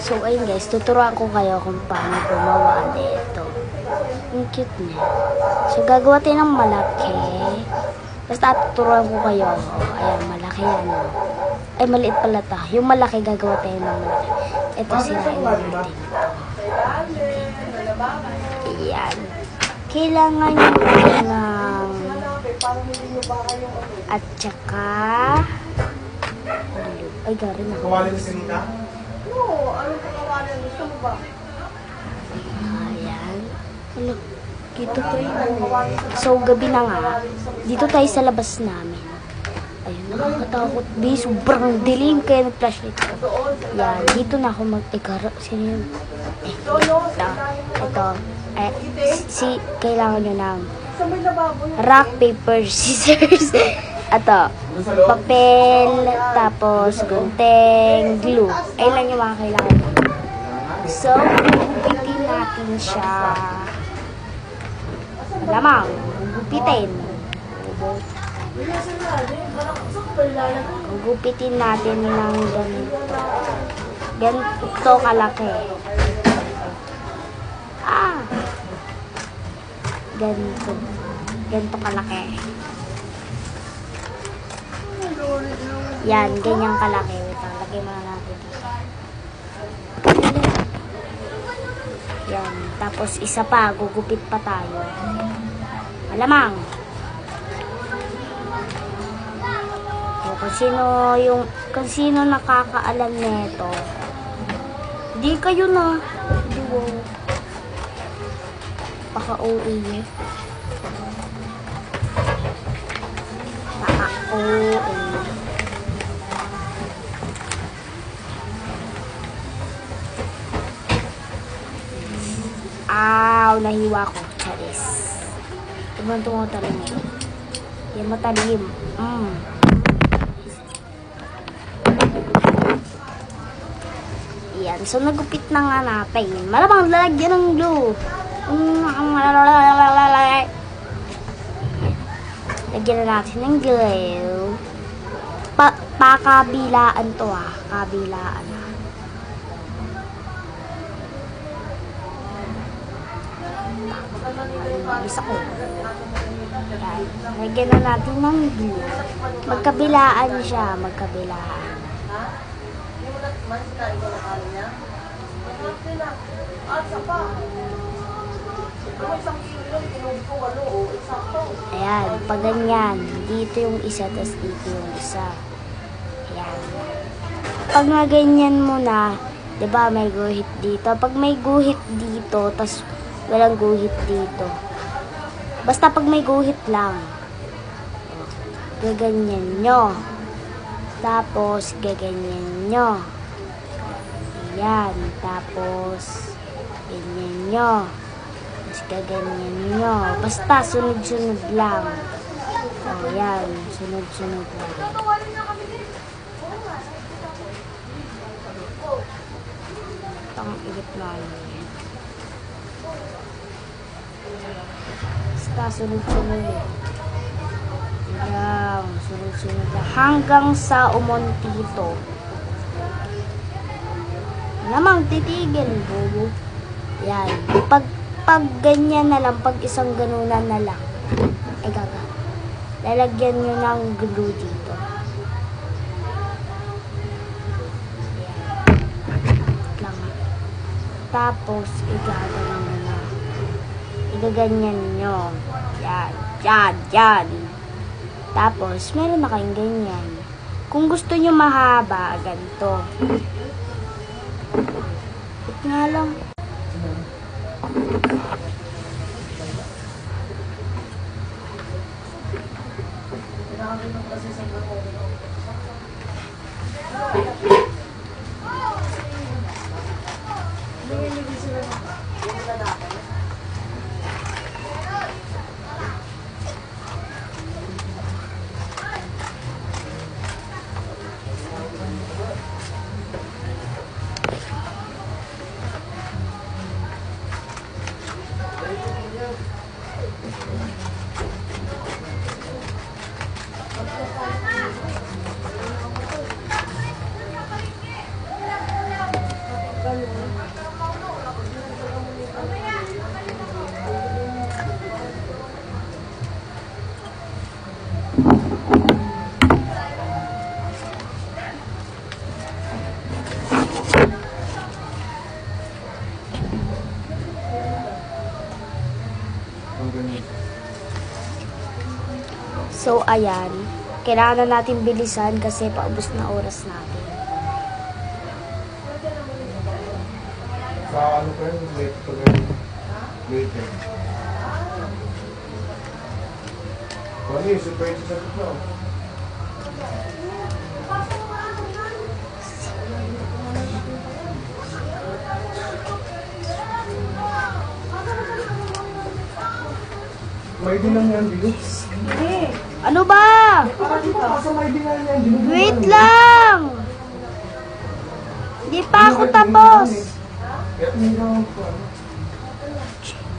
So, ayun guys, tuturuan ko kayo kung paano gumawa nito. Ang cute niya. So, gagawa tayo ng malaki. Basta tuturuan ko kayo. Ayan, malaki yan. Ay, maliit pala to. Yung malaki, gagawa tayo ng malaki. Ito, sirain natin ito. Ayan. Kailangan nyo ng at saka ay, gari na. Kawali na sinita? No, anong kawali? Gusto mo ba? Ayan. Ano? Dito tayo. So, gabi na nga. Dito tayo sa labas namin. Ayun, nakakatakot. Sobrang dilim kaya nag-flashlight ko. Yan, dito na ako mag-ikaro. Sino yun? Ito. Kailangan nyo ng rock, paper, scissors. Ito. Papel, tapos gunting, glue. Ay lang yung mga kailangan. So, gugupitin natin siya. Malamang, gugupitin. Gugupitin natin ng ganito. Ganito kalaki. Ganito. Ganito kalaki. Yan, ganyang kalaki. Wait lang, lagay mo na natin dito. Yan, tapos isa pa, gugupit pa tayo. Malamang. O, kung sino nakakaalam nito, di kayo na. Di wow. Paka-OA niya. Paka-OA. Nahiwa ko. Charis. Ibang tumatalim eh. Yan matalim. Yan. So, nagupit na nga natin. Malamang lalagyan ng glue. Lagyan na natin ng glue. Pakabilaan to kabilaan. Isa ko. Yan. Lagyan na natin ng glue. Magkabilaan siya. Magkabilaan. Ayan. Pag ganyan. Dito yung isa, tas dito yung isa. Ayan. Pag nga ganyan mo na, diba may guhit dito. Pag may guhit dito, tas walang guhit dito. Basta pag may guhit lang. Gaganyan nyo. Tapos, gaganyan nyo. Ayan. Tapos, ganyan nyo. Tapos, gaganyan nyo. Basta, sunod-sunod lang. O, ayan. Sunod-sunod lang. Pang-igit na yun. Basta, sunod-sunod lang. Ayan. Sunod-sunod lang. Hanggang sa umontito. Namang titigil, bobo. Yan. Pag ganyan na lang, pag isang ganunan na lang, ay gaga. Lalagyan nyo ng glue dito. Yan. Lang. Tapos, igagalan nyo na. Igaganyan nyo. Yan. Yan. Yan. Tapos, meron na kayong ganyan. Kung gusto nyo mahaba, ganito. Nga lang. So, ayan. Kailangan na natin bilisan kasi paubos na oras natin. Sa ano pa yun? Late pa rin. Late eh. Kani, si Pwede sa na. May din lang yan, Dilo. Ano ba? Kaso may din lang yan, Dilo. Wait lang! Hindi pa ako tapos. Kaya tingnan ko ano.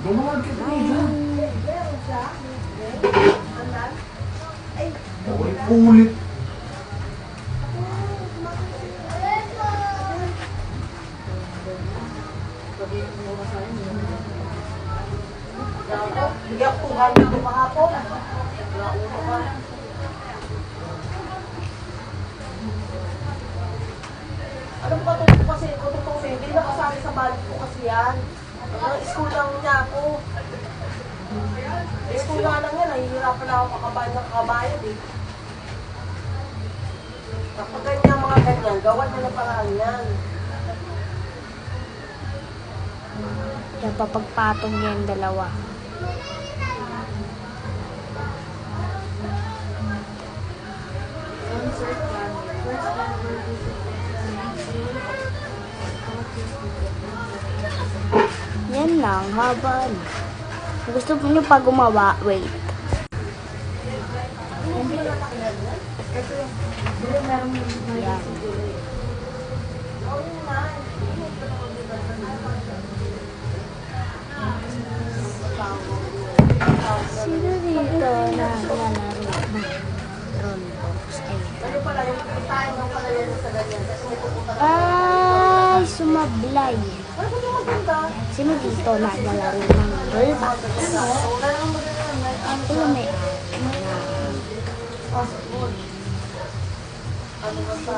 Dumawag kita eh, dyan. Ulit-ulit. Hindi ako tumagal ito kahapon. Ano ba ito kasi? Totoo kasi, hindi nakasali sa balik ko kasi yan. School lang niya ako. School nga lang yan, nahihirapan na ako makabayad ng kabayad eh. Kapag ganyan mga ganyan, gawan mo na paraan yan. Yan, papagpatong niya yung dalawa. Yan lang, haba. Gusto niyo pa gumawa? Wait. Yan. Sino dito na lalaro? Ronbox. Ano pala yung tayo ng pala yan sa ganyan? Kasi may pupunta na. Ay, sumablay. Ano ba yung maganda? Sino dito na lalaro ng Roblox? Ano may Ano ba sa...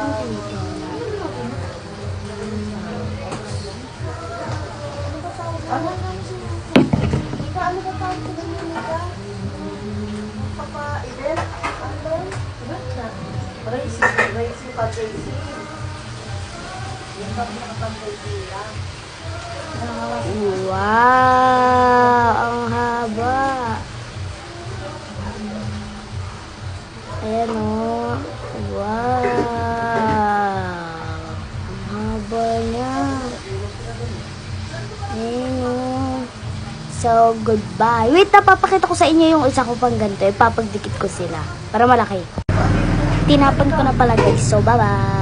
Ano? Ika, ano ba tawag sa ganyan nila? Papa-event? Ano ba yun? Racing pa-racing. Yung pag-racing lang. wow! Ang haba. Ayan o. Wow! Ang haba niya. Ayan o. So, goodbye. Wait, napapakita ko sa inyo yung isa ko pang ganito. Ipapagdikit ko sila. Para malaki. Tinapan ko na pala guys. So, bye-bye.